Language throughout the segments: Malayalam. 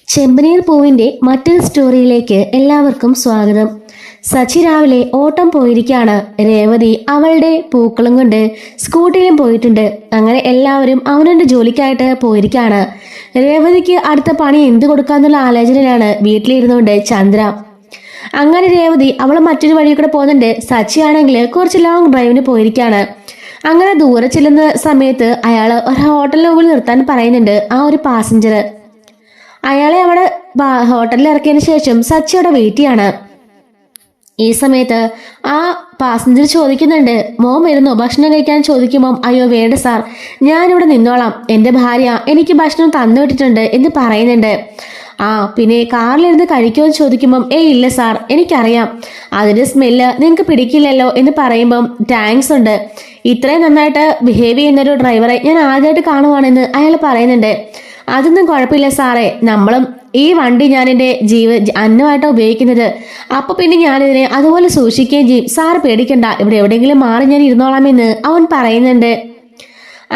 ചെമ്പനീർ പൂവിന്റെ മറ്റൊരു സ്റ്റോറിയിലേക്ക് എല്ലാവർക്കും സ്വാഗതം. സച്ചി രാവിലെ ഓട്ടം പോയിരിക്കാണ്. രേവതി അവളുടെ പൂക്കളും കൊണ്ട് സ്കൂട്ടിയിലും പോയിട്ടുണ്ട്. അങ്ങനെ എല്ലാവരും അവനവന്റെ ജോലിക്കായിട്ട് പോയിരിക്കാണ്. രേവതിക്ക് അടുത്ത പണി എന്ത് കൊടുക്കാന്നുള്ള ആലോചനയിലാണ് വീട്ടിലിരുന്നുകൊണ്ട് ചന്ദ്ര. അങ്ങനെ രേവതി അവൾ മറ്റൊരു വഴി കൂടെ പോകുന്നുണ്ട്. സച്ചി ആണെങ്കിൽ കുറച്ച് ലോങ് ഡ്രൈവിന് പോയിരിക്കാണ്. അങ്ങനെ ദൂരെ ചെല്ലുന്ന സമയത്ത് അയാൾ ഒരു ഹോട്ടലിന് മുമ്പിൽ നിർത്താൻ പറയുന്നുണ്ട് ആ ഒരു പാസഞ്ചർ. അയാളെ അവിടെ ഹോട്ടലിൽ ഇറക്കിയതിനു ശേഷം സച്ചി അവിടെ വെയിറ്റ് ചെയ്യാണ്. ഈ സമയത്ത് ആ പാസഞ്ചർ ചോദിക്കുന്നുണ്ട്, മോൻ വരുന്നോ ഭക്ഷണം കഴിക്കാൻ ചോദിക്കുമ്പോൾ, അയ്യോ വേണ്ട സാർ, ഞാനിവിടെ നിന്നോളാം, എൻ്റെ ഭാര്യ എനിക്ക് ഭക്ഷണം തന്നു വിട്ടിട്ടുണ്ട് എന്ന് പറയുന്നുണ്ട്. ആ പിന്നെ കാറിലിരുന്ന് കഴിക്കുമോ എന്ന് ചോദിക്കുമ്പം, ഇല്ല സാർ, എനിക്കറിയാം അതിന്റെ സ്മെല്ല് നിങ്ങൾക്ക് പിടിക്കില്ലല്ലോ എന്ന് പറയുമ്പം, താങ്ക്സ് ഉണ്ട്, ഇത്രയും നന്നായിട്ട് ബിഹേവ് ചെയ്യുന്നൊരു ഡ്രൈവറെ ഞാൻ ആദ്യമായിട്ട് കാണുവാണെന്ന് അയാൾ പറയുന്നുണ്ട്. അതൊന്നും കുഴപ്പമില്ല സാറേ, നമ്മളും ഈ വണ്ടി ഞാൻ എൻ്റെ അന്നമായിട്ടാണ് ഉപയോഗിക്കുന്നത്, അപ്പൊ പിന്നെ ഞാനിതിനെ അതുപോലെ സൂക്ഷിക്കുകയും ചെയ്യും, സാർ പേടിക്കണ്ട, ഇവിടെ എവിടെയെങ്കിലും മാറി ഞാൻ ഇരുന്നോളാമെന്ന് അവൻ പറയുന്നുണ്ട്.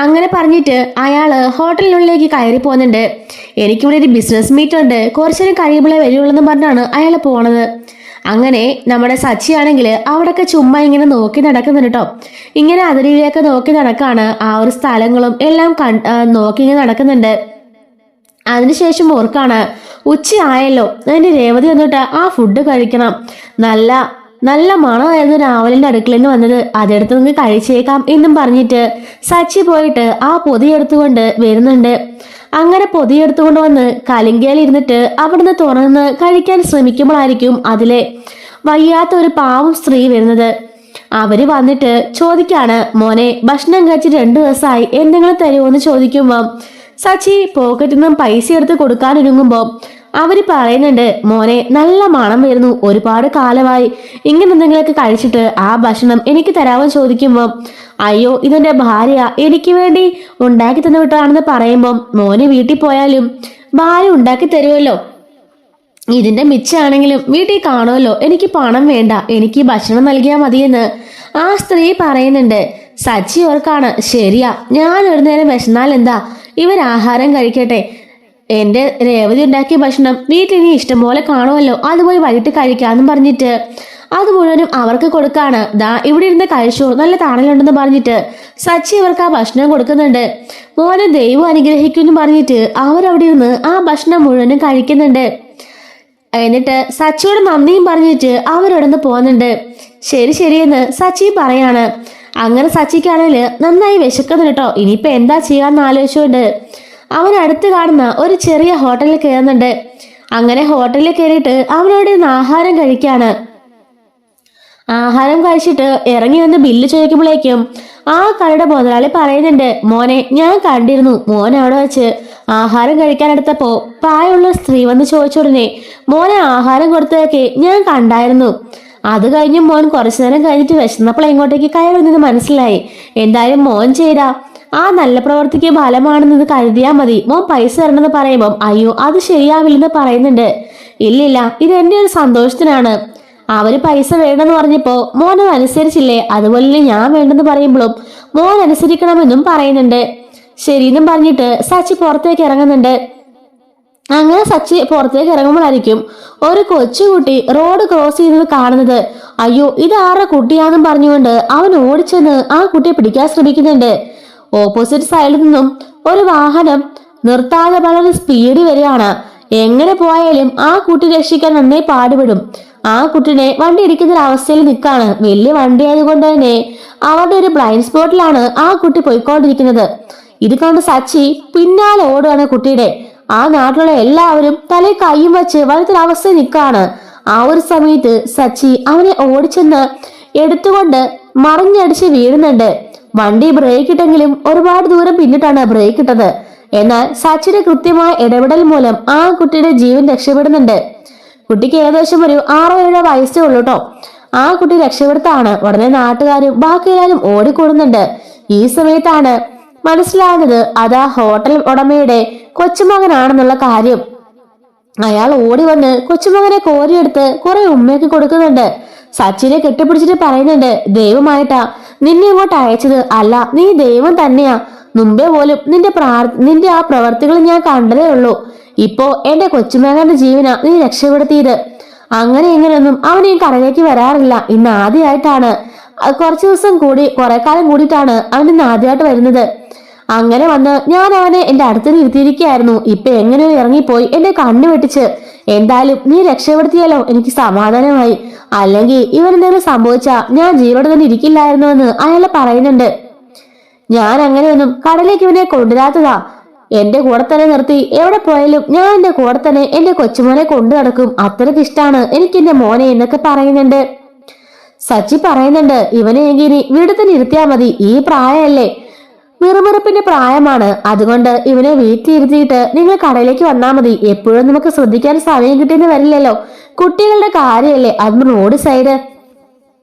അങ്ങനെ പറഞ്ഞിട്ട് അയാള് ഹോട്ടലിനുള്ളിലേക്ക് കയറി പോകുന്നുണ്ട്. എനിക്കിവിടെ ഒരു ബിസിനസ് മീറ്റ് ഉണ്ട്, കുറച്ചേരം കഴിയുമ്പോഴേ വരുള്ളൂ പറഞ്ഞാണ് അയാൾ പോണത്. അങ്ങനെ നമ്മുടെ സച്ചി ആണെങ്കിൽ അവിടെയൊക്കെ ചുമ്മാ ഇങ്ങനെ നോക്കി നടക്കുന്നുണ്ട് കേട്ടോ. ഇങ്ങനെ അതിരിയിലേക്ക് നോക്കി നടക്കാണ്. ആ ഒരു സ്ഥലങ്ങളും എല്ലാം നോക്കി ഇങ്ങനെ നടക്കുന്നുണ്ട്. അതിനുശേഷം ഓർക്കാണ്, ഉച്ചയായല്ലോ, അതിന്റെ രേവതി വന്നിട്ട് ആ ഫുഡ് കഴിക്കണം, നല്ല നല്ല മണമായിരുന്നു രാവിലെ അടുക്കളയിൽ നിന്ന് വന്നത്, അതെടുത്ത് നിങ്ങൾക്ക് കഴിച്ചേക്കാം എന്നും പറഞ്ഞിട്ട് സച്ചി പോയിട്ട് ആ പൊതി എടുത്തുകൊണ്ട് വരുന്നുണ്ട്. അങ്ങനെ പൊതി എടുത്തുകൊണ്ട് വന്ന് കലിങ്കയിൽ ഇരുന്നിട്ട് അവിടുന്ന് തുറന്ന് കഴിക്കാൻ ശ്രമിക്കുമ്പോഴായിരിക്കും അതിലെ വയ്യാത്ത ഒരു പാവം സ്ത്രീ വരുന്നത്. അവര് വന്നിട്ട് ചോദിക്കാണ്, മോനെ ഭക്ഷണം കഴിച്ച് 2 ദിവസമായി, എന്തെങ്കിലും തരുമോ എന്ന് ചോദിക്കുമ്പോ സച്ചി പോക്കറ്റിൽ നിന്നും പൈസ എടുത്ത് കൊടുക്കാനൊരുങ്ങുമ്പോ അവര് പറയുന്നുണ്ട്, മോനെ നല്ല മണം വരുന്നു, ഒരുപാട് കാലമായി ഇങ്ങനെ എന്തെങ്കിലുമൊക്കെ കഴിച്ചിട്ട്, ആ ഭക്ഷണം എനിക്ക് തരാമോ ചോദിക്കുമ്പോ, അയ്യോ ഇതെന്റെ ഭാര്യ എനിക്ക് വേണ്ടി ഉണ്ടാക്കി തന്നു വിട്ടതാണെന്ന് പറയുമ്പം, മോനെ വീട്ടിൽ പോയാലും ഭാര്യ ഉണ്ടാക്കി തരുമല്ലോ, ഇതിന്റെ മിച്ചാണെങ്കിലും വീട്ടിൽ കാണുമല്ലോ, എനിക്ക് പണം വേണ്ട, എനിക്ക് ഭക്ഷണം നൽകിയാൽ മതിയെന്ന് ആ സ്ത്രീ പറയുന്നുണ്ട്. സച്ചി ഓർക്കാണ്, ശരിയാ, ഞാൻ ഒരു നേരം വിശന്നാൽ എന്താ, ഇവരാഹാരം കഴിക്കട്ടെ, എന്റെ രേവതി ഉണ്ടാക്കിയ ഭക്ഷണം വീട്ടിലിനി ഇഷ്ടംപോലെ കാണുമല്ലോ, അതുപോയി വൈകിട്ട് കഴിക്കാന്നും പറഞ്ഞിട്ട് അത് മുഴുവനും അവർക്ക് കൊടുക്കാണ്. ദാ ഇവിടെ ഇരുന്ന് കഴിച്ചോ, നല്ല താണലുണ്ടെന്ന് പറഞ്ഞിട്ട് സച്ചി അവർക്ക് ആ ഭക്ഷണം കൊടുക്കുന്നുണ്ട്. മോനെ ദൈവം അനുഗ്രഹിക്കുമെന്ന് പറഞ്ഞിട്ട് അവരവിടെ ഇരുന്ന് ആ ഭക്ഷണം മുഴുവനും കഴിക്കുന്നുണ്ട്. എന്നിട്ട് സച്ചിയോട് നന്ദിയും പറഞ്ഞിട്ട് അവരവിടെ നിന്ന് പോകുന്നുണ്ട്. ശരി ശരിയെന്ന് സച്ചി പറയാണ്. അങ്ങനെ സച്ചിക്കാണെങ്കിൽ നന്നായി വിശക്കുന്നു കേട്ടോ. ഇനിയിപ്പോ എന്താ ചെയ്യാന്ന് ആലോചിച്ചുകൊണ്ട് അവൻ അടുത്ത് കാണുന്ന ഒരു ചെറിയ ഹോട്ടലിൽ കയറുന്നുണ്ട്. അങ്ങനെ ഹോട്ടലിൽ കയറിയിട്ട് അവനോട് ഇന്ന് ആഹാരം കഴിക്കാണ്. ആഹാരം കഴിച്ചിട്ട് ഇറങ്ങി വന്ന് ബില്ല് ചോദിക്കുമ്പോഴേക്കും ആ കടയുടെ മുതലാളി പറയുന്നുണ്ട്, മോനെ ഞാൻ കണ്ടിരുന്നു, മോനെ അവിടെ വെച്ച് ആഹാരം കഴിക്കാനെടുത്തപ്പോ പ്രായമുള്ള സ്ത്രീ വന്ന് ചോദിച്ചുടനെ മോനെ ആഹാരം കൊടുത്തതൊക്കെ ഞാൻ കണ്ടായിരുന്നു. അത് കഴിഞ്ഞ് മോൻ കുറച്ചു നേരം കഴിഞ്ഞിട്ട് വിശന്നപ്പോൾ എങ്ങോട്ടേക്ക് കയറുന്നത് മനസ്സിലായി. എന്തായാലും മോൻ ചെയ്താ ആ നല്ല പ്രവർത്തിക്ക് ഫലമാണെന്ന് കരുതിയാ മതി, മോൻ പൈസ തരണമെന്ന് പറയുമ്പം, അയ്യോ അത് ശരിയാവില്ലെന്ന് പറയുന്നുണ്ട്. ഇല്ലില്ല, ഇത് എന്റെ ഒരു സന്തോഷത്തിനാണ്, അവര് പൈസ വേണ്ടെന്ന് പറഞ്ഞപ്പോ മോൻ അത് അനുസരിച്ചില്ലേ, അതുപോലെ ഞാൻ വേണ്ടെന്ന് പറയുമ്പോഴും മോൻ അനുസരിക്കണമെന്നും പറയുന്നുണ്ട്. ശരിയെന്നും പറഞ്ഞിട്ട് സച്ചി പുറത്തേക്ക് ഇറങ്ങുന്നുണ്ട്. അങ്ങനെ സച്ചി പുറത്തേക്ക് ഇറങ്ങുമ്പോഴായിരിക്കും ഒരു കൊച്ചുകുട്ടി റോഡ് ക്രോസ് ചെയ്യുന്നത് കാണുന്നത്. അയ്യോ ഇത് ആരുടെ കുട്ടിയാണെന്നും പറഞ്ഞുകൊണ്ട് അവൻ ഓടിച്ചെന്ന് ആ കുട്ടിയെ പിടിക്കാൻ ശ്രമിക്കുന്നുണ്ട്. ഓപ്പോസിറ്റ് സൈഡിൽ നിന്നും ഒരു വാഹനം നിർത്താതെ വളരെ സ്പീഡിൽ വരികയാണ്. എങ്ങനെ പോയാലും ആ കുട്ടി രക്ഷിക്കാൻ നന്നേ പാടുപെടും. ആ കുട്ടിനെ വണ്ടി ഇടിക്കുന്ന ഒരു അവസ്ഥയിൽ നിൽക്കാണ്. വലിയ വണ്ടി ആയതുകൊണ്ട് തന്നെ അവരുടെ ഒരു ബ്ലൈൻഡ് സ്പോട്ടിലാണ് ആ കുട്ടി പോയിക്കൊണ്ടിരിക്കുന്നത്. ഇത് കണ്ട് സച്ചി പിന്നാലെ ഓടുകയാണ് കുട്ടിയുടെ. ആ നാട്ടിലുള്ള എല്ലാവരും തലേ കൈയും വെച്ച് വലുത്തൊരവസ്ഥയിൽ നിൽക്കാണ്. ആ ഒരു സമയത്ത് സച്ചി അവനെ ഓടിച്ചെന്ന് എടുത്തുകൊണ്ട് മറിഞ്ഞടിച്ച് വീഴുന്നുണ്ട്. വണ്ടി ബ്രേക്ക് ഇട്ടെങ്കിലും ഒരുപാട് ദൂരം പിന്നിട്ടാണ് ബ്രേക്ക് ഇട്ടത്. എന്നാൽ സച്ചിയുടെ കൃത്യമായ ഇടപെടൽ മൂലം ആ കുട്ടിയുടെ ജീവൻ രക്ഷപ്പെടുന്നുണ്ട്. കുട്ടിക്ക് ഏകദേശം ഒരു 6-7 വയസ്സേ ഉള്ളൂ കേട്ടോ. ആ കുട്ടി രക്ഷപ്പെടുത്താണ്. ഉടനെ നാട്ടുകാരും ബാക്കി എല്ലാവരും ഓടിക്കൂടുന്നുണ്ട്. ഈ സമയത്താണ് മനസ്സിലാകുന്നത് അത് ആ ഹോട്ടൽ ഉടമയുടെ കൊച്ചുമകനാണെന്നുള്ള കാര്യം. അയാൾ ഓടി വന്ന് കൊച്ചുമകനെ കോരിയെടുത്ത് കുറെ ഉമ്മയൊക്കെ കൊടുക്കുന്നുണ്ട്. സച്ചിനെ കെട്ടിപ്പിടിച്ചിട്ട് പറയുന്നുണ്ട്, ദൈവമായിട്ടാ നിന്നെ ഇങ്ങോട്ട് അയച്ചത്, അല്ല നീ ദൈവം തന്നെയാ, മുമ്പേ പോലും നിന്റെ ആ പ്രവർത്തികൾ ഞാൻ കണ്ടതേ ഉള്ളൂ, ഇപ്പോ എന്റെ കൊച്ചുമകന്റെ ജീവനാ നീ രക്ഷപ്പെടുത്തിയത്. അങ്ങനെ ഇങ്ങനെയൊന്നും അവൻ ഈ കടയിലേക്ക് വരാറില്ല. ഇന്ന് ആദ്യമായിട്ടാണ്, കുറച്ചു ദിവസം കൂടി കുറെ കാലം കൂടിയിട്ടാണ് അവൻ ഇന്ന് ആദ്യമായിട്ട് വരുന്നത്. അങ്ങനെ വന്ന് ഞാൻ അവനെ എന്റെ അടുത്ത് നിർത്തിയിരിക്കുകയായിരുന്നു. ഇപ്പൊ എങ്ങനെയോ ഇറങ്ങിപ്പോയി എന്റെ കണ്ണു വെട്ടിച്ച്. എന്തായാലും നീ രക്ഷപ്പെടുത്തിയാലോ, എനിക്ക് സമാധാനമായി. അല്ലെങ്കിൽ ഇവനെന്തെങ്കിലും സംഭവിച്ചാ ഞാൻ ജീവനോടെ തന്നെ ഇരിക്കില്ലായിരുന്നു എന്ന് അയാൾ പറയുന്നുണ്ട്. ഞാൻ അങ്ങനെയൊന്നും കടലേക്ക് ഇവനെ കൊണ്ടുവരാത്തതാ. എന്റെ കൂടെ തന്നെ നിർത്തി എവിടെ പോയാലും ഞാൻ എന്റെ കൂടെ തന്നെ എന്റെ കൊച്ചുമോനെ കൊണ്ടു നടക്കും. അത്രയ്ക്ക് ഇഷ്ടമാണ് എനിക്ക് എന്റെ മോനെ എന്നൊക്കെ പറയുന്നുണ്ട്. സച്ചി പറയുന്നുണ്ട്, ഇവനെ എങ്കിൽ വീട്ടിൽ തന്നെ ഇരുത്തിയാ മതി. ഈ പ്രായമല്ലേ, മിറുമിറുപ്പിന്റെ പ്രായമാണ്. അതുകൊണ്ട് ഇവനെ വീട്ടിലിരുത്തിയിട്ട് നിങ്ങൾ കടയിലേക്ക് വന്നാൽ മതി. എപ്പോഴും നമുക്ക് ശ്രദ്ധിക്കാൻ സമയം കിട്ടിയെന്ന് വരില്ലല്ലോ. കുട്ടികളുടെ കാര്യമല്ലേ, അതും റോഡ് സൈഡ്.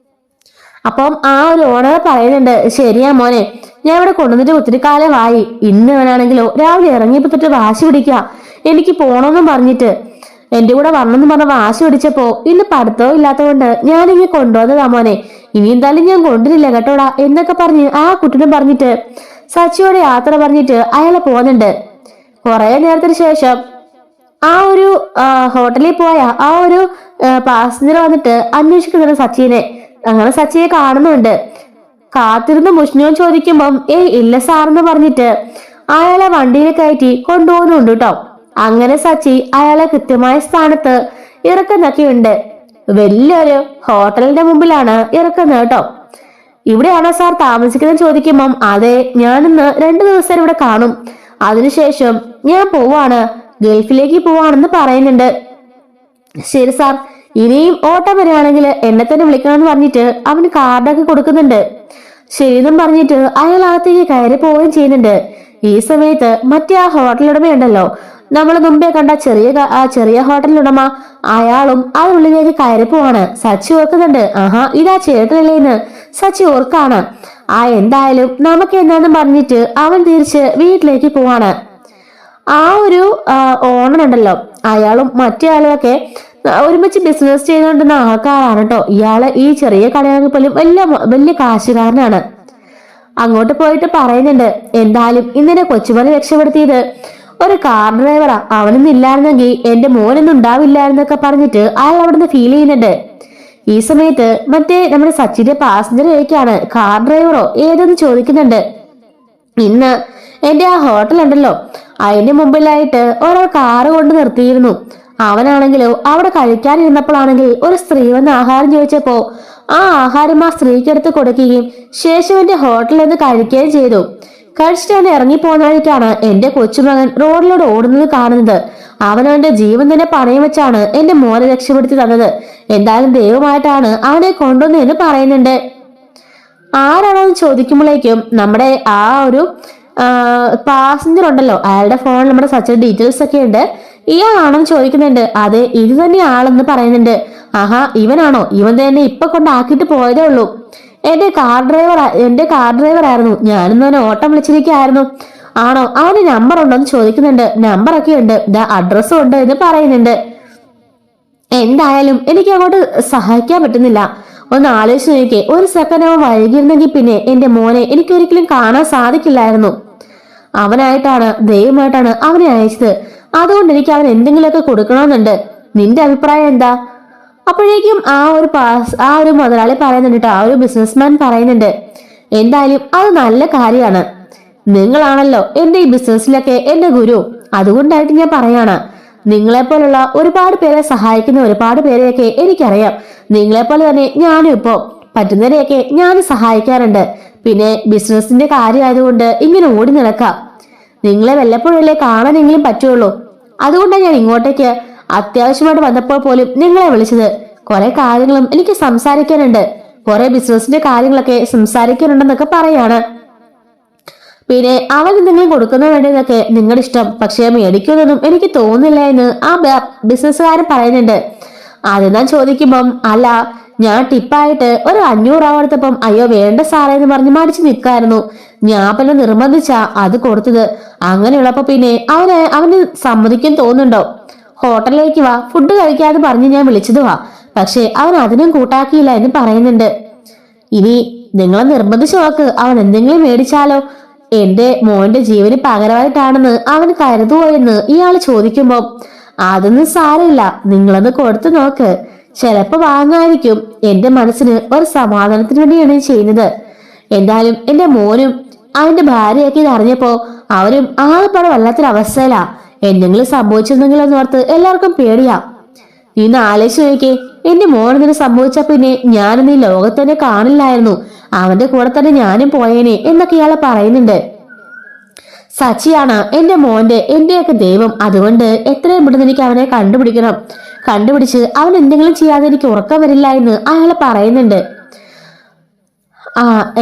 അപ്പം ആ ഒരു ഓണർ പറയുന്നുണ്ട്, ശരിയാ മോനെ, ഞാൻ ഇവിടെ കൊണ്ടുവന്നിട്ട് ഒത്തിരി കാലമായി. ഇന്ന് അവനാണെങ്കിലോ രാവിലെ ഇറങ്ങിയപ്പോ തൊട്ട് വാശി പിടിക്കുക, എനിക്ക് പോണമെന്നും പറഞ്ഞിട്ട്. എന്റെ കൂടെ വരണമെന്ന് പറഞ്ഞ വാശി പിടിച്ചപ്പോ ഇന്ന് പഠിത്തവും ഇല്ലാത്തതുകൊണ്ട് ഞാനിങ്ങനെ കൊണ്ടുവന്നതാ മോനെ. ഇനി എന്തായാലും ഞാൻ കൊണ്ടുവരില്ല കേട്ടോടാ എന്നൊക്കെ പറഞ്ഞ് ആ കുട്ടിനും പറഞ്ഞിട്ട് സച്ചിയോടെ യാത്ര പറഞ്ഞിട്ട് അയാളെ പോകുന്നുണ്ട്. കുറെ നേരത്തിന് ശേഷം ആ ഒരു ഹോട്ടലിൽ പോയ ആ ഒരു പാസഞ്ചർ വന്നിട്ട് അന്വേഷിക്കുന്നുണ്ട് സച്ചിനെ. അങ്ങനെ സച്ചിയെ കാണുന്നുണ്ട്. കാത്തിരുന്ന് മുഷ്ണുവും ചോദിക്കുമ്പം ഇല്ല സാറെന്ന് പറഞ്ഞിട്ട് അയാളെ വണ്ടിയിൽ കയറ്റി കൊണ്ടുപോകുന്നുണ്ട് കേട്ടോ. അങ്ങനെ സച്ചി അയാളെ കൃത്യമായ സ്ഥാനത്ത് ഇറക്കുന്നൊക്കെയുണ്ട്. വലിയൊരു ഹോട്ടലിന്റെ മുമ്പിലാണ് ഇറക്കുന്നത് കേട്ടോ. ഇവിടെയാണോ സാർ താമസിക്കുന്നത് ചോദിക്കുമ്പം അതെ, ഞാനിന്ന് 2 ദിവസം ഇവിടെ കാണും. അതിനുശേഷം ഞാൻ പോവാണ്, ഗൾഫിലേക്ക് പോവാണെന്ന് പറയുന്നുണ്ട്. ശരി സാർ, ഇനിയും ഓട്ടം വരികയാണെങ്കിൽ എന്നെ തന്നെ വിളിക്കണമെന്ന് പറഞ്ഞിട്ട് അവന് കാർഡൊക്കെ കൊടുക്കുന്നുണ്ട്. ശരിയെന്നും പറഞ്ഞിട്ട് അയാൾ അകത്തേക്ക് കയറി പോവുകയും ചെയ്യുന്നുണ്ട്. ഈ സമയത്ത് മറ്റേ ആ ഹോട്ടലുടമയുണ്ടല്ലോ, നമ്മൾ മുമ്പേ കണ്ട ചെറിയ ഹോട്ടലിലുടമ, അയാളും അതിനുള്ളിലേക്ക് കയറി പോവാണ്. സച്ചി ഓർക്കുന്നുണ്ട്, ആഹാ ഇതാ ചേട്ടനല്ലേന്ന് സച്ചി ഓർക്കാണ്. എന്തായാലും നമുക്ക് എന്താന്ന് പറഞ്ഞിട്ട് അവൻ തിരിച്ച് വീട്ടിലേക്ക് പോവാണ്. ആ ഒരു ഓണർ ഉണ്ടല്ലോ, അയാളും മറ്റേ ആളും ഒക്കെ ഒരുമിച്ച് ബിസിനസ് ചെയ്തുകൊണ്ടിരുന്ന ആൾക്കാരാണ് കേട്ടോ. ഇയാള് ഈ ചെറിയ കടയാണെങ്കിൽ പോലും വലിയ കാശുകാരനാണ്. അങ്ങോട്ട് പോയിട്ട് പറയുന്നുണ്ട്, എന്തായാലും ഇന്നെ കൊച്ചുമോനെ രക്ഷപ്പെടുത്തിയത് ഒരു കാർ ഡ്രൈവറാ, അവനൊന്നും ഇല്ലായിരുന്നെങ്കിൽ എന്റെ മോനൊന്നും ഉണ്ടാവില്ലായിരുന്നൊക്കെ പറഞ്ഞിട്ട് അയാൾ അവിടുന്ന് ഫീൽ ചെയ്യുന്നുണ്ട്. ഈ സമയത്ത് മറ്റേ നമ്മുടെ സച്ചിന്റെ പാസഞ്ചർ ചോദിക്കാണ്, കാർ ഡ്രൈവറോ ഏതെന്ന് ചോദിക്കുന്നുണ്ട്. ഇന്ന് എന്റെ ആ ഹോട്ടൽ ഉണ്ടല്ലോ, അതിന്റെ മുമ്പിലായിട്ട് ഓരോ കാറ് കൊണ്ട് നിർത്തിയിരുന്നു. അവനാണെങ്കിലോ അവിടെ കഴിക്കാനിരുന്നപ്പോഴാണെങ്കിൽ ഒരു സ്ത്രീ വന്ന് ആഹാരം ചോദിച്ചപ്പോ ആ ആഹാരം ആ സ്ത്രീക്കെടുത്ത് കൊടുക്കുകയും ശേഷം എന്റെ ഹോട്ടലിൽ നിന്ന് കഴിക്കുകയും ചെയ്തു. കഴിച്ചിട്ട് അവൻ ഇറങ്ങിപ്പോകുന്ന വഴിക്കാണ് എന്റെ കൊച്ചുമകൻ റോഡിലൂടെ ഓടുന്നത് കാണുന്നത്. അവനവന്റെ ജീവൻ തന്നെ പണയം വെച്ചാണ് എന്റെ മോനെ രക്ഷപ്പെടുത്തി തന്നത്. എന്തായാലും ദൈവമായിട്ടാണ് അവനെ കൊണ്ടുവന്നതെന്ന് പറയുന്നുണ്ട്. ആരാണെന്ന് ചോദിക്കുമ്പോഴേക്കും നമ്മുടെ ആ ഒരു പാസഞ്ചർ ഉണ്ടല്ലോ, അയാളുടെ ഫോണിൽ നമ്മുടെ സച്ചിൻ ഡീറ്റെയിൽസ് ഒക്കെ ഉണ്ട്. ഇയാളാണെന്ന് ചോദിക്കുന്നുണ്ട്. അതെ, ഇത് തന്നെ ആളെന്ന് പറയുന്നുണ്ട്. ആഹാ ഇവനാണോ? ഇവൻ തന്നെ ഇപ്പൊ കൊണ്ടാക്കിയിട്ട് പോയതേ ഉള്ളൂ. എന്റെ കാർ ഡ്രൈവർ ആയിരുന്നു. ഞാനിന്ന് അവനെ ഓട്ടം വിളിച്ചിരിക്കുകയായിരുന്നു. ആണോ? അവന് നമ്പർ ഉണ്ടോ എന്ന് ചോദിക്കുന്നുണ്ട്. നമ്പറൊക്കെ ഉണ്ട്, അഡ്രസ്സും ഉണ്ട് എന്ന് പറയുന്നുണ്ട്. എന്തായാലും എനിക്ക് അങ്ങോട്ട് സഹായിക്കാൻ പറ്റുന്നില്ല. ഒന്ന് ആലോചിച്ച് നോക്കിയേ, ഒരു സെക്കൻഡ് അവൻ വൈകിയിരുന്നെങ്കിൽ പിന്നെ എന്റെ മോനെ എനിക്ക് ഒരിക്കലും കാണാൻ സാധിക്കില്ലായിരുന്നു. അവനായിട്ടാണ്, ദൈവമായിട്ടാണ് അവനെ അയച്ചത്. അതുകൊണ്ട് എനിക്ക് അവൻ എന്തെങ്കിലുമൊക്കെ കൊടുക്കണമെന്നുണ്ട്. നിന്റെ അഭിപ്രായം എന്താ? അപ്പോഴേക്കും ആ ഒരു മുതലാളി പറയുന്നുണ്ട്, ആ ഒരു ബിസിനസ്മാൻ പറയുന്നുണ്ട്, എന്തായാലും അത് നല്ല കാര്യമാണ്. നിങ്ങളാണല്ലോ എന്റെ ഈ ബിസിനസ്സിലൊക്കെ എന്റെ ഗുരു. അതുകൊണ്ടായിട്ട് ഞാൻ പറയാണ്, നിങ്ങളെപ്പോലുള്ള ഒരുപാട് പേരെ സഹായിക്കുന്ന ഒരുപാട് പേരെയൊക്കെ എനിക്കറിയാം. നിങ്ങളെപ്പോലെ തന്നെ ഞാനും ഇപ്പോ പറ്റുന്നവരെയൊക്കെ ഞാൻ സഹായിക്കാറുണ്ട്. പിന്നെ ബിസിനസിന്റെ കാര്യമായതുകൊണ്ട് ഇങ്ങനെ ഓടി നടക്കാം. നിങ്ങളെ വല്ലപ്പോഴല്ലേ കാണാനെങ്കിലും പറ്റുള്ളൂ. അതുകൊണ്ടാണ് ഞാൻ ഇങ്ങോട്ടേക്ക് അത്യാവശ്യമായിട്ട് വന്നപ്പോൾ പോലും നിങ്ങളെ വിളിച്ചത്. കുറെ കാര്യങ്ങളും എനിക്ക് സംസാരിക്കാനുണ്ട്, കുറെ ബിസിനസിന്റെ കാര്യങ്ങളൊക്കെ സംസാരിക്കാനുണ്ടെന്നൊക്കെ പറയാണ്. പിന്നെ അവൻ എന്തെങ്കിലും കൊടുക്കുന്ന വേണ്ടതൊക്കെ നിങ്ങളുടെ ഇഷ്ടം, പക്ഷെ മേടിക്കുന്നതൊന്നും എനിക്ക് തോന്നുന്നില്ല എന്ന് ആ ബിസിനസ്സുകാരൻ പറയുന്നുണ്ട്. അതെന്നാ ചോദിക്കുമ്പം, അല്ല ഞാൻ ടിപ്പായിട്ട് ഒരു 500 രൂപ കൊടുത്തപ്പം അയ്യോ വേണ്ട സാറേ എന്ന് പറഞ്ഞ് മടിച്ചു നിൽക്കായിരുന്നു. ഞാൻ പിന്നെ നിർബന്ധിച്ചാ അത് കൊടുത്തത്. അങ്ങനെയുള്ളപ്പോ പിന്നെ അവന് സമ്മതിക്കാൻ തോന്നുന്നുണ്ടോ? ഹോട്ടലിലേക്ക് വാ, ഫുഡ് കഴിക്കാതെ പറഞ്ഞ് ഞാൻ വിളിച്ചത് വാ, പക്ഷെ അവൻ അതിനും കൂട്ടാക്കിയില്ല എന്ന് പറയുന്നുണ്ട്. ഇനി നിങ്ങളെ നിർബന്ധിച്ചു നോക്ക്, അവൻ എന്തെങ്കിലും മേടിച്ചാലോ? എന്റെ മോന്റെ ജീവന് പകരമായിട്ടാണെന്ന് അവൻ കരുതുവോ എന്ന് ഇയാൾ ചോദിക്കുമ്പോ അതൊന്നും സാരമില്ല, നിങ്ങളൊന്ന് കൊടുത്തു നോക്ക്, ചിലപ്പോ വാങ്ങായിരിക്കും. എന്റെ മനസ്സിന് ഒരു സമാധാനത്തിന് വേണ്ടിയാണ് ഈ ചെയ്യുന്നത്. എന്തായാലും എന്റെ മോനും അവന്റെ ഭാര്യയൊക്കെ ഇത് അറിഞ്ഞപ്പോ അവരും ആകെപ്പാടെ വല്ലാത്തൊരവസ്ഥയിലാ. എന്തെങ്കിലും സംഭവിച്ചിരുന്നെങ്കിലോ എന്നോർത്ത് എല്ലാവർക്കും പേടിയാ. നീ ഒന്ന് ആലോചിച്ച് നോക്കിയേ, എന്റെ മോൻ ഇതിന് സംഭവിച്ച പിന്നെ ഞാനിന്ന് ഈ ലോകത്തന്നെ കാണില്ലായിരുന്നു, അവന്റെ കൂടെ തന്നെ ഞാനും പോയേനെ എന്നൊക്കെ ഇയാള് പറയുന്നുണ്ട്. സച്ചിയാണ് എന്റെ മോന്റെ എന്റെയൊക്കെ ദൈവം, അതുകൊണ്ട് എത്രയും പെട്ടെന്ന് എനിക്ക് അവനെ കണ്ടുപിടിക്കണം, കണ്ടുപിടിച്ച് അവൻ എന്തെങ്കിലും ചെയ്യാതെ എനിക്ക് ഉറക്കം വരില്ല എന്ന് അയാൾ പറയുന്നുണ്ട്.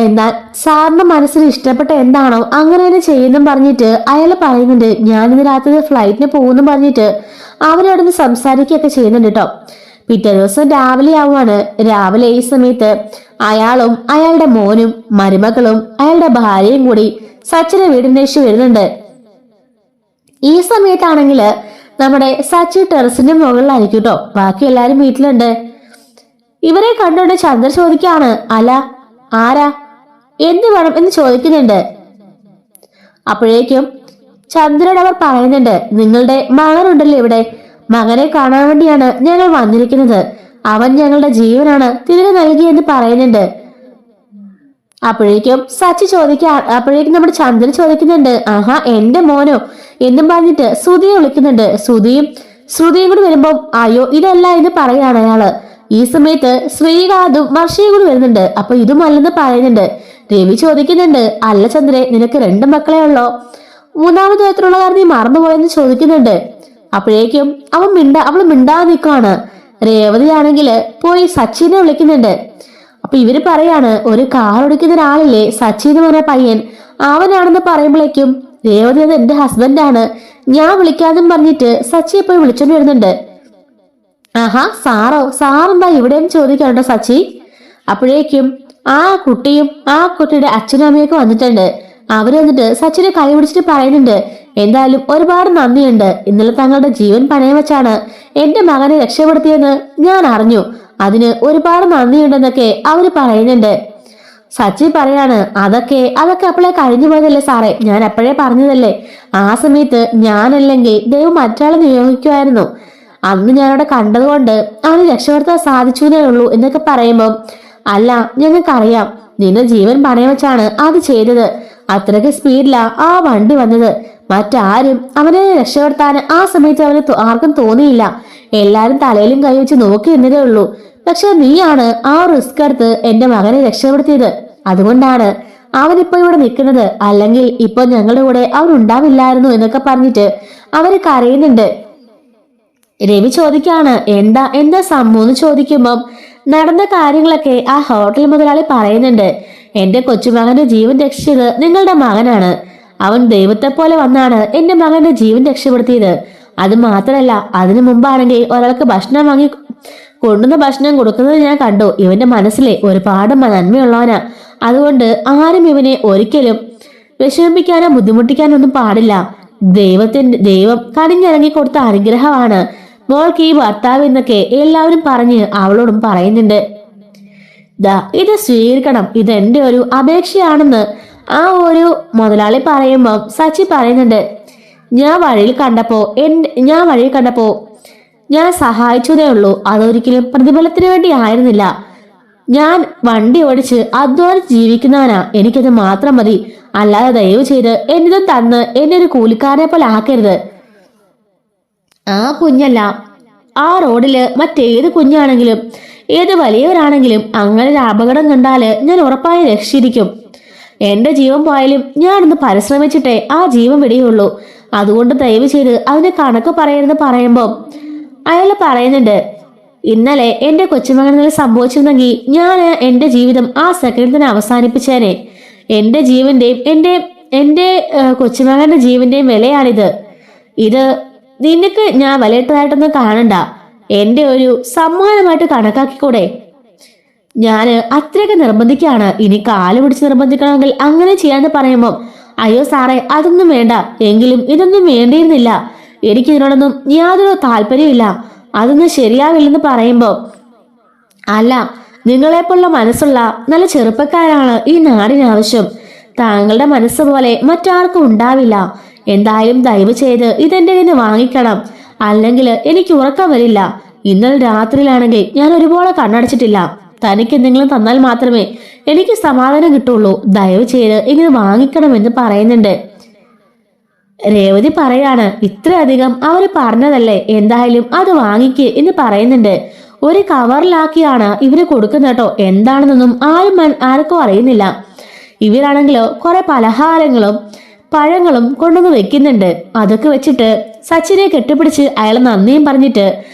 എന്നാൽ സാറിന്റെ മനസ്സിന് ഇഷ്ടപ്പെട്ട എന്താണോ അങ്ങനെ തന്നെ ചെയ്യുന്നു പറഞ്ഞിട്ട് അയാൾ പറയുന്നുണ്ട്. ഞാനിന്ന് രാത്രി ഫ്ലൈറ്റിന് പോകുന്നു പറഞ്ഞിട്ട് അവനോടൊന്ന് സംസാരിക്കുകയൊക്കെ ചെയ്യുന്നുണ്ട് കേട്ടോ. പിറ്റേ ദിവസം രാവിലെ ആവുകയാണ്. രാവിലെ ഈ സമയത്ത് അയാളും അയാളുടെ മോനും മരുമകളും അയാളുടെ ഭാര്യയും കൂടി സച്ചിന്റെ വീടിന്റെ വരുന്നുണ്ട്. ഈ സമയത്താണെങ്കില് നമ്മുടെ സച്ചി ടെറസിന്റെ മുകളിലായിരിക്കും കേട്ടോ. ബാക്കി എല്ലാരും വീട്ടിലുണ്ട്. ഇവരെ കണ്ടുകൊണ്ട് ചന്ദ്ര ചോദിക്കാണ്, അല്ല ആരാ, എന്ത് വേണം എന്ന് ചോദിക്കുന്നുണ്ട്. അപ്പോഴേക്കും ചന്ദ്രൻ അവർ പറയുന്നുണ്ട്, നിങ്ങളുടെ മകനുണ്ടല്ലോ ഇവിടെ, മകനെ കാണാൻ വേണ്ടിയാണ് ഞങ്ങൾ വന്നിരിക്കുന്നത്, അവൻ ഞങ്ങളുടെ ജീവനാണ് തിരികെ നൽകിയെന്ന് പറയുന്നുണ്ട്. അപ്പോഴേക്കും നമ്മുടെ ചന്ദ്രൻ ചോദിക്കുന്നുണ്ട്, ആഹാ എന്റെ മോനോ എന്നും പറഞ്ഞിട്ട് ശ്രുതിയെ വിളിക്കുന്നുണ്ട്. ശ്രുതിയും കൂടി വരുമ്പോ അയ്യോ ഇതല്ല എന്ന് പറയാണ് അയാള്. ഈ സമയത്ത് ശ്രീകാന്തും വർഷയും കൂടി വരുന്നുണ്ട്. അപ്പൊ ഇതുമല്ലെന്ന് പറയുന്നുണ്ട്. രവി ചോദിക്കുന്നുണ്ട്, അല്ല ചന്ദ്രേ, നിനക്ക് 2 മക്കളെ ഉള്ളോ, മൂന്നാമത് വയസ്സിലുള്ള കാര്യം നീ മറന്നുപോയെന്ന് ചോദിക്കുന്നുണ്ട്. അപ്പോഴേക്കും അവള് മിണ്ടാതെ നിൽക്കുകയാണ്. രേവതി ആണെങ്കില് പോയി സച്ചിനെ വിളിക്കുന്നുണ്ട്. അപ്പൊ ഇവര് പറയാണ്, ഒരു കാർ ഓടിക്കുന്ന ഒരാളില്ലേ സച്ചി എന്ന് പറഞ്ഞ പയ്യൻ, അവനാണെന്ന് പറയുമ്പോഴേക്കും രേവതി അത് എന്റെ ഹസ്ബൻഡാണ്, ഞാൻ വിളിക്കാന്നും പറഞ്ഞിട്ട് സച്ചിയെ പോയി വിളിച്ചോണ്ട് വരുന്നുണ്ട്. ആഹാ സാറെന്താ ഇവിടെയെന്ന് ചോദിക്കാറുണ്ടോ സച്ചി. അപ്പോഴേക്കും ആ കുട്ടിയുടെ അച്ഛനും അമ്മയൊക്കെ വന്നിട്ടുണ്ട്. അവര് വന്നിട്ട് സച്ചിനെ കൈ പിടിച്ചിട്ട് പറയുന്നുണ്ട്, എന്തായാലും ഒരുപാട് നന്ദിയുണ്ട്, ഇന്നലെ തങ്ങളുടെ ജീവൻ പണയം വെച്ചാണ് എന്റെ മകനെ രക്ഷപ്പെടുത്തിയെന്ന് ഞാൻ അറിഞ്ഞു, അതിന് ഒരുപാട് നന്ദിയുണ്ടെന്നൊക്കെ അവര് പറയുന്നുണ്ട്. സച്ചി പറയാണ്, അതൊക്കെ അപ്പോഴേ കഴിഞ്ഞു പോയതല്ലേ സാറേ, ഞാൻ അപ്പോഴേ പറഞ്ഞതല്ലേ, ആ സമയത്ത് ഞാനല്ലെങ്കിൽ ദൈവം മറ്റൊരാളെ നിയോഗിക്കുമായിരുന്നു, അന്ന് ഞാനവിടെ കണ്ടതുകൊണ്ട് അവന് രക്ഷപ്പെടുത്താൻ സാധിച്ചതേ ഉള്ളൂ എന്നൊക്കെ പറയുമ്പം, അല്ല ഞങ്ങൾക്കറിയാം നിന്റെ ജീവൻ പണയം വെച്ചാണ് അത് ചെയ്തത്, അത്രയ്ക്ക് സ്പീഡിലാ ആ വണ്ടി വന്നത്, മറ്റാരും അവനെ രക്ഷപ്പെടുത്താൻ ആ സമയത്ത് അവന് ആർക്കും തോന്നിയില്ല, എല്ലാരും തലയിലും കൈ വെച്ച് നോക്കി എന്നതേ ഉള്ളൂ, പക്ഷെ നീയാണ് ആ റിസ്ക് എടുത്ത് എന്റെ മകനെ രക്ഷപ്പെടുത്തിയത്, അതുകൊണ്ടാണ് അവനിപ്പോ ഇവിടെ നിൽക്കുന്നത്, അല്ലെങ്കിൽ ഇപ്പൊ ഞങ്ങളുടെ കൂടെ അവൻ ഉണ്ടാവില്ലായിരുന്നു എന്നൊക്കെ പറഞ്ഞിട്ട് അവര് കരയുന്നുണ്ട്. രവി ചോദിക്കാണ്, എന്താ സംഭവം എന്ന് ചോദിക്കുമ്പം നടന്ന കാര്യങ്ങളൊക്കെ ആ ഹോട്ടൽ മുതലാളി പറയുന്നുണ്ട്. എന്റെ കൊച്ചുമകന്റെ ജീവൻ രക്ഷിച്ചത് നിങ്ങളുടെ മകനാണ്, അവൻ ദൈവത്തെ പോലെ വന്നാണ് എന്റെ മകന്റെ ജീവൻ രക്ഷപ്പെടുത്തിയത്, അത് മാത്രല്ല അതിനു മുമ്പാണെങ്കിൽ ഒരാൾക്ക് ഭക്ഷണം വാങ്ങി കൊണ്ടുവന്ന ഭക്ഷണം കൊടുക്കുന്നത് ഞാൻ കണ്ടു, ഇവന്റെ മനസ്സിലെ ഒരുപാട് നന്മയുള്ളവനാ, അതുകൊണ്ട് ആരും ഇവനെ ഒരിക്കലും വിഷമിപ്പിക്കാനോ ബുദ്ധിമുട്ടിക്കാനോ ഒന്നും പാടില്ല, ദൈവം കണിഞ്ഞിറങ്ങി കൊടുത്ത അനുഗ്രഹമാണ് മോൾക്ക് ഈ ഭർത്താവ് എന്നൊക്കെ എല്ലാവരും പറഞ്ഞ് അവളോടും പറയുന്നുണ്ട്. ഇത് സ്വീകരിക്കണം, ഇത് എന്റെ ഒരു അപേക്ഷയാണെന്ന് ആ ഒരു മുതലാളി പറയുമ്പം സച്ചി പറയുന്നുണ്ട്, ഞാൻ വഴിയിൽ കണ്ടപ്പോ ഞാൻ സഹായിച്ചതേ ഉള്ളൂ, അതൊരിക്കലും പ്രതിഫലത്തിന് വേണ്ടി ആയിരുന്നില്ല, ഞാൻ വണ്ടി ഓടിച്ച് അധ്വാനിച്ച് ജീവിക്കുന്നവനാ, എനിക്കത് മാത്രം മതി, അല്ലാതെ ദയവ് ചെയ്ത് എന്നിതും തന്ന് എന്നെ ഒരു കൂലിക്കാരനെ പോലെ ആക്കരുത്, ആ കുഞ്ഞല്ല, ആ റോഡില് മറ്റേത് കുഞ്ഞാണെങ്കിലും ഏത് വലിയവരാണെങ്കിലും അങ്ങനെ ഒരു അപകടം കണ്ടാല് ഞാൻ ഉറപ്പായി രക്ഷിച്ചിരിക്കും, എന്റെ ജീവൻ പോയാലും ഞാനൊന്ന് പരിശ്രമിച്ചിട്ടേ ആ ജീവൻ വിടുകയുള്ളൂ, അതുകൊണ്ട് ദയവ് ചെയ്ത് അതിന് കണക്ക് പറയരുതെന്ന് പറയുമ്പോ അയാൾ പറയുന്നുണ്ട്, ഇന്നലെ എന്റെ കൊച്ചുമകനെ സംഭവിച്ചിരുന്നെങ്കിൽ ഞാൻ എന്റെ ജീവിതം ആ സെക്കൻഡിൽ തന്നെ അവസാനിപ്പിച്ചേനെ, എന്റെ ജീവന്റെയും എന്റെ കൊച്ചുമകന്റെ ജീവന്റെയും വിലയാണിത്, ഇത് നിനക്ക് ഞാൻ വിലയിട്ടതായിട്ടൊന്നും കാണണ്ട, എന്റെ ഒരു സമ്മാനമായിട്ട് കണക്കാക്കിക്കൂടെ, ഞാന് അത്രയൊക്കെ നിർബന്ധിക്കാണ്, ഇനി കാല് പിടിച്ച് നിർബന്ധിക്കണമെങ്കിൽ അങ്ങനെ ചെയ്യാന്ന് പറയുമ്പോ അയ്യോ സാറേ അതൊന്നും വേണ്ട, എങ്കിലും ഇതൊന്നും വേണ്ടിയിരുന്നില്ല, എനിക്കിതിനോടൊന്നും യാതൊരു താല്പര്യമില്ല, അതൊന്നും ശരിയാവില്ലെന്ന് പറയുമ്പോ അല്ല നിങ്ങളെപ്പോലുള്ള മനസ്സുള്ള നല്ല ചെറുപ്പക്കാരാണ് ഈ നാടിനാവശ്യം, താങ്കളുടെ മനസ്സ് പോലെ മറ്റാർക്കും ഉണ്ടാവില്ല. എന്തായാലും ദയവ് ചെയ്ത് ഇതെന്റെ കയ്യിൽ നിന്ന് വാങ്ങിക്കണം, അല്ലെങ്കിൽ എനിക്ക് ഉറക്കം വരില്ല. ഇന്നലെ രാത്രിയിലാണെങ്കിൽ ഞാൻ ഒരുപോലെ കണ്ണടച്ചിട്ടില്ല. തനിക്ക് എന്തെങ്കിലും തന്നാൽ മാത്രമേ എനിക്ക് സമാധാനം കിട്ടുള്ളൂ. ദയവ് ചെയ്ത് ഇങ്ങനെ വാങ്ങിക്കണമെന്ന് പറയുന്നുണ്ട്. രേവതി പറയാണ്, ഇത്രയധികം അവര് പറഞ്ഞതല്ലേ, എന്തായാലും അത് വാങ്ങിക്ക് എന്ന് പറയുന്നുണ്ട്. ഒരു കവറിലാക്കിയാണ് ഇവര് കൊടുക്കുന്നത് കേട്ടോ. എന്താണെന്നൊന്നും ആർക്കും അറിയുന്നില്ല. ഇവരാണെങ്കിലോ കുറെ പലഹാരങ്ങളും പഴങ്ങളും കൊണ്ടുവന്ന് വെക്കുന്നുണ്ട്. അതൊക്കെ വെച്ചിട്ട് സച്ചിനെ കെട്ടിപ്പിടിച്ച് അയാൾ നന്ദിയും പറഞ്ഞിട്ട്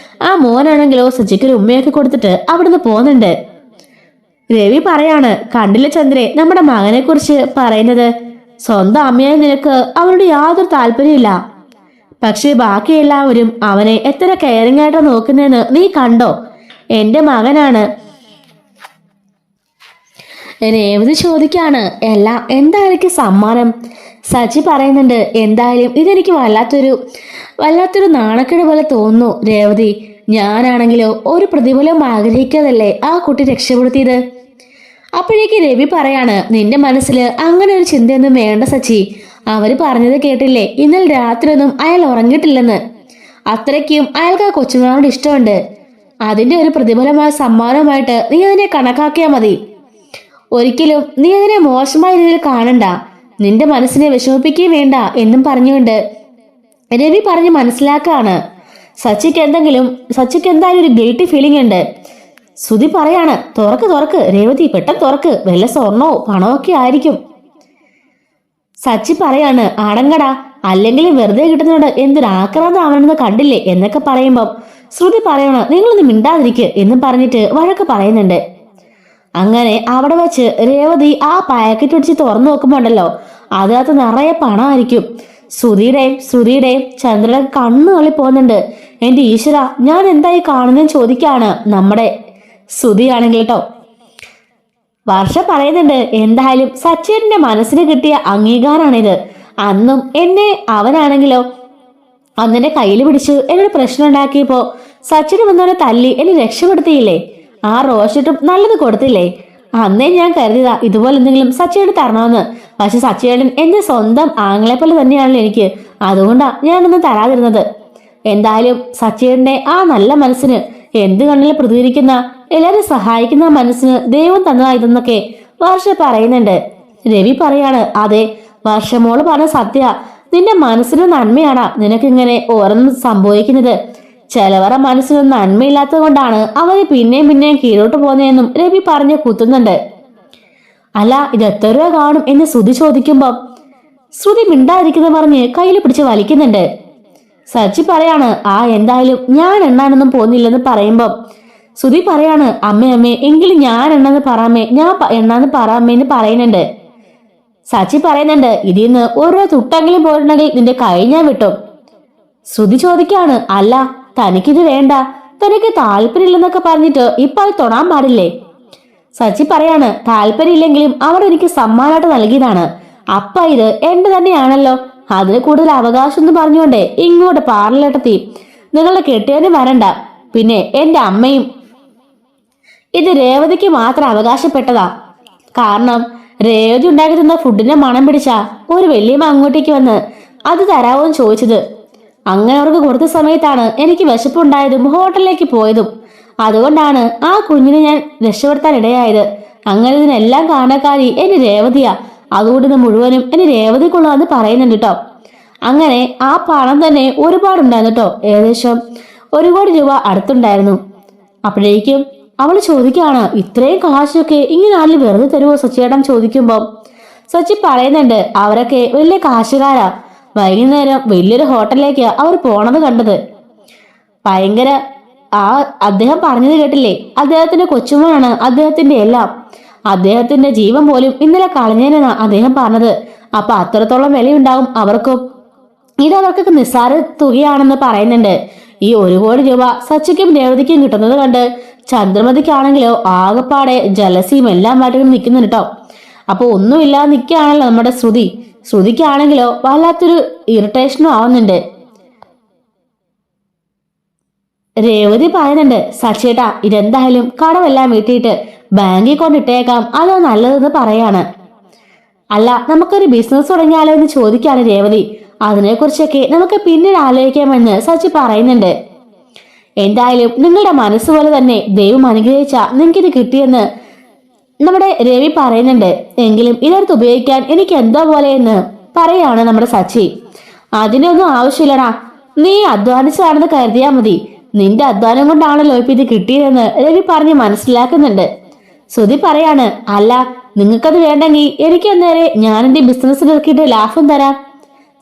ആ മോനാണെങ്കിലോ സച്ചിക്കൊരു ഉമ്മയൊക്കെ കൊടുത്തിട്ട് അവിടുന്ന് പോകുന്നുണ്ട്. രവി പറയാണ്, കണ്ടില്ല ചന്ദ്രേ നമ്മുടെ മകനെ കുറിച്ച് പറയുന്നത്. സ്വന്തം അമ്മയായി നിനക്ക് അവരോട് യാതൊരു താല്പര്യമില്ല. പക്ഷെ ബാക്കി എല്ലാവരും അവനെ എത്ര കെയറിംഗ് ആയിട്ട് നോക്കുന്നതെന്ന് നീ കണ്ടോ? എന്റെ മകനാണ്. രേവതി ചോദിക്കാണ്, എന്തായിരിക്കും സമ്മാനം? സച്ചി പറയുന്നുണ്ട്, എന്തായാലും ഇതെനിക്ക് വല്ലാത്തൊരു നാണക്കേട് പോലെ തോന്നുന്നു രേവതി. ഞാനാണെങ്കിലോ ഒരു പ്രതിഫലം ആഗ്രഹിക്കാതല്ലേ ആ കുട്ടി രക്ഷപ്പെടുത്തിയത്. അപ്പോഴേക്ക് രവി പറയാണ്, നിന്റെ മനസ്സിൽ അങ്ങനെ ഒരു ചിന്തയൊന്നും വേണ്ട സച്ചി. അവര് പറഞ്ഞത് കേട്ടില്ലേ, ഇന്നലെ രാത്രിയൊന്നും അയാൾ ഉറങ്ങിയിട്ടില്ലെന്ന്. അത്രയ്ക്കും അയാൾക്ക് ആ കൊച്ചുങ്ങളോട് ഇഷ്ടമുണ്ട്. അതിന്റെ ഒരു പ്രതിഫലമായ സമ്മാനമായിട്ട് നീ അതിനെ കണക്കാക്കിയാൽ മതി. ഒരിക്കലും നീ അതിനെ മോശമായ രീതിയിൽ കാണണ്ട. നിന്റെ മനസ്സിനെ വിഷമിപ്പിക്കുകയും വേണ്ട എന്നും പറഞ്ഞുകൊണ്ട് രവി പറഞ്ഞ് മനസ്സിലാക്കാണ്. സച്ചിക്ക് എന്തായാലും ഒരു ഗിൽറ്റി ഫീലിംഗ് ഉണ്ട്. സുധി പറയാണ്, തുറക്ക് രേവതി, പെട്ടെന്ന് തുറക്ക്, വല്ല സ്വർണോ പണമൊക്കെ ആയിരിക്കും. സച്ചി പറയാണ്, അടങ്ങടാ, അല്ലെങ്കിൽ വെറുതെ കിട്ടുന്നോണ്ട് എന്തൊരു ആക്രാന്തമാണെന്ന് കണ്ടില്ലേ എന്നൊക്കെ പറയുമ്പം ശ്രുതി പറയണ, നിങ്ങളൊന്ന് മിണ്ടാതിരിക്കുക എന്നും പറഞ്ഞിട്ട് വഴക്ക് പറയുന്നുണ്ട്. അങ്ങനെ അവിടെ വെച്ച് രേവതി ആ പാക്കറ്റ് പിടിച്ച് തുറന്നു നോക്കുമ്പോണ്ടല്ലോ അതിനകത്ത് നിറയെ പണമായിരിക്കും. ശ്രുതിയുടെയും ചന്ദ്രയുടെ കണ്ണു തള്ളി പോകുന്നുണ്ട്. എന്റെ ഈശ്വര, ഞാൻ എന്തായി കാണുന്നതെന്ന് ചോദിക്കാണ് നമ്മുടെ ശ്രുതിയാണെങ്കിൽ കേട്ടോ. വർഷ പറയുന്നുണ്ട്, എന്തായാലും സച്ചേട്ടന്റെ മനസ്സിന് കിട്ടിയ അംഗീകാരമാണിത്. അന്നും അവനാണെങ്കിലോ അന്നെ കയ്യിൽ പിടിച്ച് എന്നോട് പ്രശ്നം ഉണ്ടാക്കിയപ്പോ സച്ചിന് വന്നവനെ തല്ലി എന്നെ രക്ഷപ്പെടുത്തിയില്ലേ? ആ റോഷിട്ടും നല്ലത് കൊടുത്തില്ലേ? അന്നേ ഞാൻ കരുതിയതാ ഇതുപോലെ എന്തെങ്കിലും സച്ചിയേട്ടൻ തരണമെന്ന്. പക്ഷെ സച്ചിയേട്ടൻ എന്റെ സ്വന്തം ആങ്ങളെ പോലെ തന്നെയാണല്ലോ എനിക്ക്. അതുകൊണ്ടാ ഞാനൊന്നും തരാതിരുന്നത്. എന്തായാലും സച്ചിയേട്ടന്റെ ആ നല്ല മനസ്സിന്, എന്ത് കണ്ണിൽ പ്രതികരിക്കുന്ന എല്ലാവരും സഹായിക്കുന്ന മനസ്സിന് ദൈവം തന്നതായതെന്നൊക്കെ വർഷ പറയുന്നുണ്ട്. രവി പറയാണ്, അതെ വർഷമോള് പറഞ്ഞ സത്യ, നിന്റെ മനസ്സിന് നന്മയാണാ നിനക്കിങ്ങനെ ഓരോന്നും സംഭവിക്കുന്നത്. ചിലവരുടെ മനസ്സിന് നന്മയില്ലാത്തത് കൊണ്ടാണ് അവര് പിന്നെയും കീഴോട്ട് പോകുന്നതെന്നും രവി പറഞ്ഞ് കുത്തുന്നുണ്ട്. അല്ല, ഇത് എത്ര രൂപ കാണും എന്ന് ശ്രുതി ചോദിക്കുമ്പം ശ്രുതി മിണ്ടാതിരിക്കുന്ന പറഞ്ഞ് കയ്യിൽ പിടിച്ച് വലിക്കുന്നുണ്ട്. സച്ചി പറയാണ്, എന്തായാലും ഞാൻ എണ്ണാനൊന്നും പോകുന്നില്ലെന്ന് പറയുമ്പം ശ്രുതി പറയാണ്, അമ്മേ എങ്കിലും ഞാൻ എണ്ണാന്ന് പറയാമേന്ന് പറയുന്നുണ്ട്. സച്ചി പറയുന്നുണ്ട്, ഇതിന്ന് ഓരോ തുട്ടെങ്കിലും പോയിട്ടുണ്ടെങ്കിൽ നിന്റെ കൈ ഞാൻ വിട്ടും. ശ്രുതി ചോദിക്കാണ്, അല്ല തനിക്കിത് വേണ്ട, തനിക്ക് താല്പര്യമില്ലെന്നൊക്കെ പറഞ്ഞിട്ട് ഇപ്പൊ അത് തൊടാൻ പാടില്ലേ? സച്ചി പറയാണ്, താല്പര്യമില്ലെങ്കിലും അവർ എനിക്ക് സമ്മാനമായിട്ട് നൽകിയതാണ്. അപ്പ ഇത് എന്റെ തന്നെയാണല്ലോ, അതിന് കൂടുതൽ അവകാശം എന്ന് പറഞ്ഞുകൊണ്ടേ ഇങ്ങോട്ട് പാർലട്ടെത്തി. നിങ്ങളുടെ കെട്ടിയവന് വരണ്ട. പിന്നെ എന്റെ അമ്മയും ഇത് രേവതിക്ക് മാത്രം അവകാശപ്പെട്ടതാ. കാരണം രേവതി ഉണ്ടാക്കി തന്ന ഫുഡിന്റെ മണം പിടിച്ച ഒരു വല്യമ്മ അങ്ങോട്ടേക്ക് വന്ന് അത് തരാവോന്ന് ചോദിച്ചത്. അങ്ങനെ അവർക്ക് കൊടുത്ത സമയത്താണ് എനിക്ക് വിശപ്പുണ്ടായതും ഹോട്ടലിലേക്ക് പോയതും. അതുകൊണ്ടാണ് ആ കുഞ്ഞിനെ ഞാൻ രക്ഷപ്പെടുത്താൻ ഇടയായത്. അങ്ങനെ ഇതിനെല്ലാം കാരണക്കാരി എന്റെ രേവതിയാ. അതുകൊണ്ട് ഇത് മുഴുവനും എന്റെ രേവതിക്കുള്ളതെന്ന് പറയുന്നുണ്ട് കേട്ടോ. അങ്ങനെ ആ പണം തന്നെ ഒരുപാടുണ്ടായിരുന്നു കേട്ടോ. ഏകദേശം 1 കോടി രൂപ അടുത്തുണ്ടായിരുന്നു. അപ്പോഴേക്കും അവൾ ചോദിക്കുകയാണ്, ഇത്രയും കാശൊക്കെ ഇങ്ങനെ ആരിൽ വെറുതെ തരുമോ സച്ചിയേട്ടൻ ചോദിക്കുമ്പം സച്ചി പറയുന്നുണ്ട്, അവരൊക്കെ വലിയ കാശുകാരാ. വൈകുന്നേരം വലിയൊരു ഹോട്ടലിലേക്ക് അവർ പോണത് കണ്ടത്. ഭയങ്കര അദ്ദേഹം പറഞ്ഞത് കേട്ടില്ലേ, അദ്ദേഹത്തിന്റെ കൊച്ചുമോനാണ് അദ്ദേഹത്തിന്റെ എല്ലാം. അദ്ദേഹത്തിന്റെ ജീവൻ പോലും ഇന്നലെ കളഞ്ഞേനാ അദ്ദേഹം പറഞ്ഞത്. അപ്പൊ അത്രത്തോളം വിലയുണ്ടാവും അവർക്കും. ഇതവർക്കൊക്കെ നിസ്സാര തുകയാണെന്ന് പറയുന്നുണ്ട്. ഈ 1 കോടി രൂപ സച്ചിക്കും രേവതിക്കും കിട്ടുന്നത് കണ്ട് ചന്ദ്രമതിക്കാണെങ്കിലോ ആകെപ്പാടെ ജലസിയും എല്ലാം മാറ്റി നിൽക്കുന്നുണ്ട് കേട്ടോ. അപ്പൊ ഒന്നുമില്ലാതെ നിൽക്കുകയാണല്ലോ നമ്മുടെ ശ്രുതിക്കാണെങ്കിലോ വല്ലാത്തൊരു ഇറിറ്റേഷനും ആവുന്നുണ്ട്. രേവതി പറയുന്നുണ്ട്, സച്ചേട്ടാ ഇതെന്തായാലും കടമെല്ലാം വീട്ടിയിട്ട് ബാങ്കിൽ കൊണ്ടിട്ടേക്കാം, അതോ നല്ലതെന്ന് പറയാണ്. അല്ല, നമുക്കൊരു ബിസിനസ് തുടങ്ങിയാലോ എന്ന് ചോദിക്കാണ് രേവതി. അതിനെക്കുറിച്ചൊക്കെ നമുക്ക് പിന്നീട് ആലോചിക്കാമെന്ന് സച്ചി പറയുന്നുണ്ട്. എന്തായാലും നിങ്ങളുടെ മനസ്സുപോലെ തന്നെ ദൈവം അനുഗ്രഹിച്ച നിങ്ങൾക്കിത് കിട്ടിയെന്ന് നമ്മുടെ രവി പറയുന്നുണ്ട്. എങ്കിലും ഇതെടുത്ത് ഉപയോഗിക്കാൻ എനിക്ക് എന്തോ പോലെ എന്ന് പറയാണ് നമ്മുടെ സച്ചി. അതിനൊന്നും ആവശ്യമില്ലടാ, നീ അധ്വാനിച്ചതാണെന്ന് കരുതിയാ മതി. നിന്റെ അധ്വാനം കൊണ്ടാണല്ലോ ഇപ്പൊ ഇത് കിട്ടിയതെന്ന് രവി പറഞ്ഞ് മനസ്സിലാക്കുന്നുണ്ട്. ശ്രുതി പറയാണ്, അല്ല നിങ്ങൾക്കത് വേണ്ടെങ്കിൽ എനിക്ക് അന്നേരെ ഞാൻ എന്റെ ബിസിനസ് ഇറക്കിയിട്ട് ലാഭം തരാം.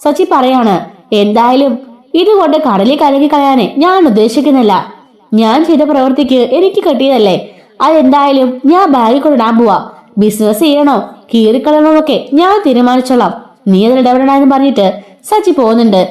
സച്ചി പറയാണ്, എന്തായാലും ഇതുകൊണ്ട് കടലിൽ കലക്കി കളയാനേ ഞാൻ ഉദ്ദേശിക്കുന്നില്ല. ഞാൻ ചെയ്ത പ്രവൃത്തിക്ക് എനിക്ക് കിട്ടിയതല്ലേ, അതെന്തായാലും ഞാൻ ബാഗിൽ കൊണ്ടിടാൻ പോവാ. ബിസിനസ് ചെയ്യണോ കീറിക്കളയണോന്നൊക്കെ ഞാൻ തീരുമാനിച്ചോളാം, നീ അതിൽ ഇടപെടണമെന്ന് പറഞ്ഞിട്ട് സച്ചി പോകുന്നുണ്ട്.